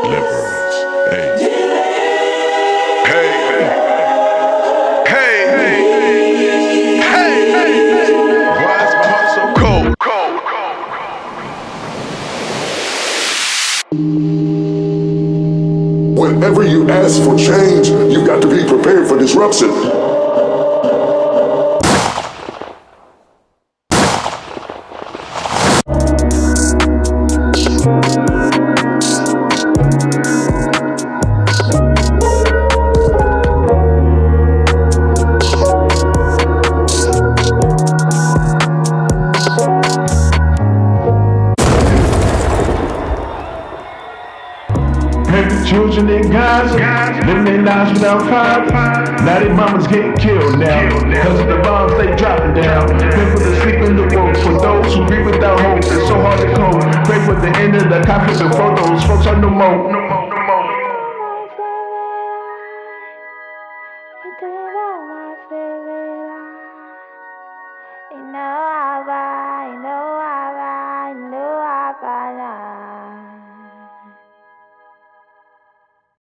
Deliverance. Hey. Hey. Hey. Hey. Hey. Why is my heart so cold? Whenever you ask for change, you've got to be prepared for disruption. Every children in Gaza, living their lives without fathers. Now their mamas getting killed now, cause of the bombs they dropping down. People that sleep in the road, for those who grieve without hope, it's so hard to cope. Pray for the end of the conflict before those folks are no more. You know